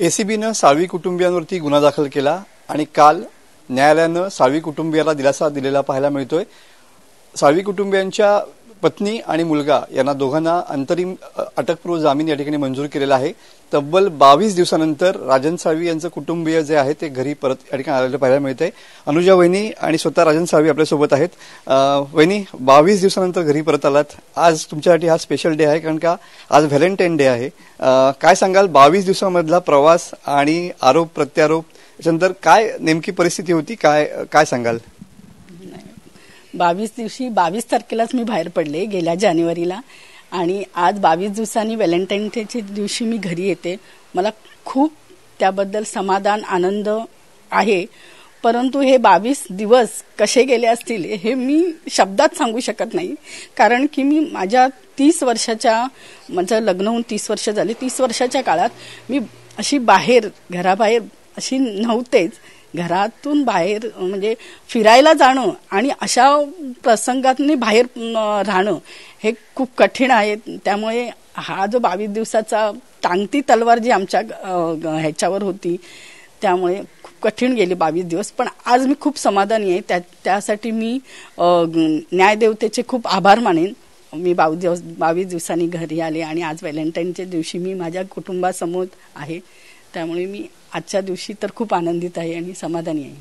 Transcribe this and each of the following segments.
एसीबीनं साळवी कुटुंबियांवरती गुन्हा दाखल केला आणि काल न्यायालयानं साळवी कुटुंबियाला दिलासा दिलेला पाहायला मिळतोय। साळवी कुटुंबियांच्या पत्नी आणि मुलगा यांना दोघांना अंतरिम अटकपूर्व जामीन या ठिकाणी मंजूर केलेला आहे। तब्बल 22 दिवसानंतर राजन साळवी यांचं कुटुंबीय जे आहे ते घरी परत या ठिकाणी आलेलं पाहायला मिळतंय। अनुजा वहिनी आणि स्वतः राजन साळवी आपल्यासोबत आहेत। वहिनी, 22 दिवसानंतर घरी परत आलात। आज तुमच्यासाठी हा स्पेशल डे आहे, कारण का आज व्हॅलेंटाईन डे आहे। काय सांगाल 22 दिवसांमधला प्रवास आणि आरोप प्रत्यारोप याच्यानंतर काय नेमकी परिस्थिती होती, काय सांगाल? 22 दिवशी 22 तारखेलाच मी बाहेर पडले गेल्या जानेवारीला, आणि आज 22 दिवसांनी व्हॅलेंटाईन डेच्या दिवशी मी घरी येते। मला खूप त्याबद्दल समाधान आनंद आहे, परंतु हे 22 दिवस कसे गेले असतील हे मी शब्दात सांगू शकत नाही। कारण की मी माझ्या 30 वर्षाच्या, माझं लग्न होऊन 30 वर्ष झाली, 30 वर्षाच्या काळात मी अशी बाहेर घराबाहेर अशी नव्हतेच। घरातून बाहेर म्हणजे फिरायला जाणं आणि अशा प्रसंगातनी बाहेर राहणं हे खूप कठीण आहे। त्यामुळे हा जो 22 दिवसाचा टांगती तलवार जी आमच्या ह्याच्यावर होती, त्यामुळे खूप कठीण गेले 22 दिवस। पण आज मी खूप समाधानी आहे। त्यासाठी मी न्यायदेवतेचे खूप आभार मानेन। मी 22 दिवसांनी घरी आले आणि आज व्हॅलेंटाईनच्या दिवशी मी माझ्या कुटुंबासमोर आहे। त्यामुळे मी आजच्या दिवशी तर खूप आनंदित आहे आणि समाधानी आहे।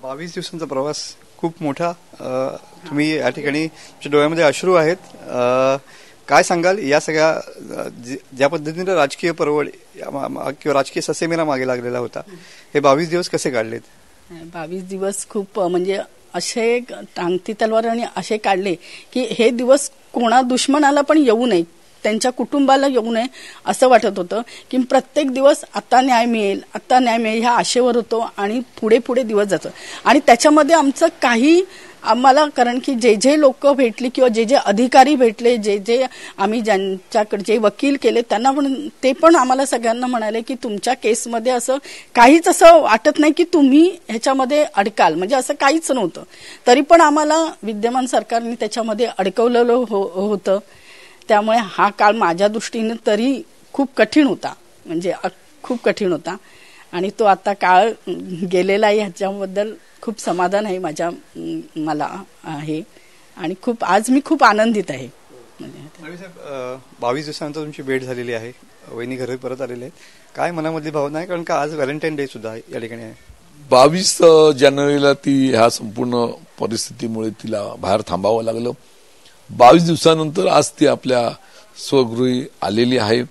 22 दिवसांचा प्रवास खूप मोठा, तुम्ही या ठिकाणी तुमच्या डोळ्यामध्ये अश्रू आहेत। काय सांगाल या सगळ्या ज्या पद्धतीने राजकीय परवड किंवा राजकीय ससेमिरा मागे लागलेला होता, हे 22 दिवस कसे काढलेत? 22 दिवस खूप म्हणजे असे टांगती तलवार आणि असे काढले की हे दिवस कोणा दुश्मनाला पण येऊ नये, त्यांच्या कुटुंबाला येऊ नये असं वाटत होतं की प्रत्येक दिवस आता न्याय मिळेल, आता न्याय मिळेल ह्या आशेवर होतो आणि पुढे पुढे दिवस जातो। आणि त्याच्यामध्ये आमचं काही आम्हाला, कारण की जे लोक भेटली किंवा जे अधिकारी भेटले, जे आम्ही ज्यांच्याकडे जे वकील केले त्यांना पण ते पण आम्हाला सगळ्यांना म्हणाले की तुमच्या केसमध्ये असं काहीच असं वाटत नाही की तुम्ही ह्याच्यामध्ये अडकाल, म्हणजे असं काहीच नव्हतं। तरी पण आम्हाला विद्यमान सरकारने त्याच्यामध्ये अडकवलेलं होतं। त्यामुळे हा काळ माझ्या दृष्टीने तरी खूप कठीण होता, म्हणजे खूप कठीण होता। आणि तो आता काळ गेलेला आहे ह्याच्याबद्दल खूप समाधान आहे मला आहे, आणि आज मी खूप आनंदित आहे। 22 दिवसानंतर तुमची भेट झालेली आहे, वहिनी घरी परत आलेले आहेत, काय मनामधली भावना आहे? कारण का आज व्हॅलेंटाईन डे सुद्धा या ठिकाणी आहे। 22 जानेवारीला ती ह्या संपूर्ण परिस्थितीमुळे तिला बाहेर थांबावं लागलं। 22 दिवसानंतर आज ती आपल्या स्वगृही आलेली आहे।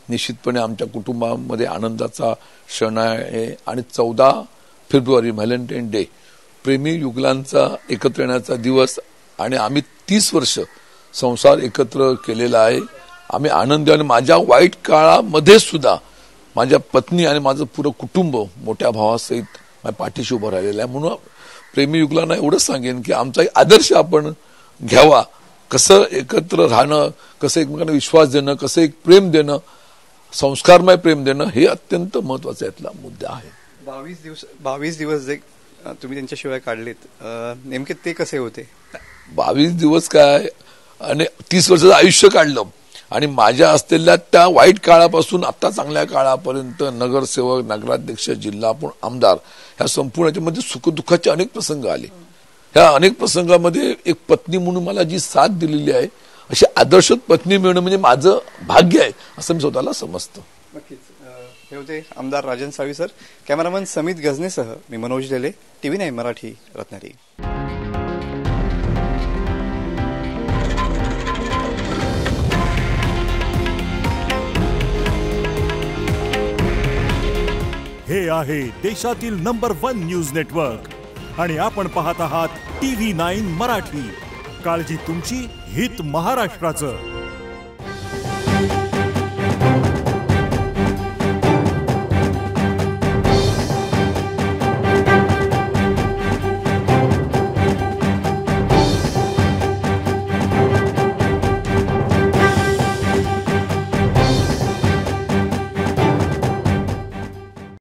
निश्चितपणे आमच्या कुटुंबामध्ये आनंदाचा क्षण आहे। आणि 14 फेब्रुवारी व्हॅलेंटाईन डे, प्रेमी युगलांचा एकत्र येण्याचा दिवस, आणि आम्ही 30 वर्ष संसार एकत्र केलेला आहे। आम्ही आनंदी, आणि माझ्या वाईट काळामध्ये सुद्धा माझ्या पत्नी आणि माझं पुरं कुटुंब मोठ्या भावासहित माझ्या पाठीशी उभं राहिलेलं आहे। म्हणून प्रेमी युगलांना एवढंच सांगेन की आमचा आदर्श आपण घ्यावा, कसं एकत्र राहणं, कसं एकमेकांना विश्वास देणं, कसं एक प्रेम देणं, संस्कारमय प्रेम देणं, हे अत्यंत महत्वाचा यातला मुद्दा आहे। 22 दिवस जे तुम्ही त्यांच्याशिवाय काढलेत, नेमके ते कसे होते? 22 दिवस काय, आणि 30 वर्षाचं आयुष्य काढलं, आणि माझ्या असलेल्या त्या वाईट काळापासून आता चांगल्या काळापर्यंत नगरसेवक, नगराध्यक्ष, जिल्हा आमदार, ह्या संपूर्ण याच्यामध्ये सुखदुःखाचे अनेक प्रसंग आले। ह्या अनेक प्रसंगामध्ये एक पत्नी म्हणून मला जी साथ दिलेली आहे, अशी आदर्श पत्नी मिळणं म्हणजे माझं भाग्य आहे असं मी स्वतःला समजतो। नक्कीच। हे होते आमदार राजन साळवी सर। कॅमेरामन समित गजनेसह मी मनोज लेले, TV9 मराठी, रत्नागिरी। हे आहे देशातील नंबर 1 न्यूज नेटवर्क, आणि आपण पाहत आहात TV9 मराठी। काळजी तुमची, हित महाराष्ट्राचं।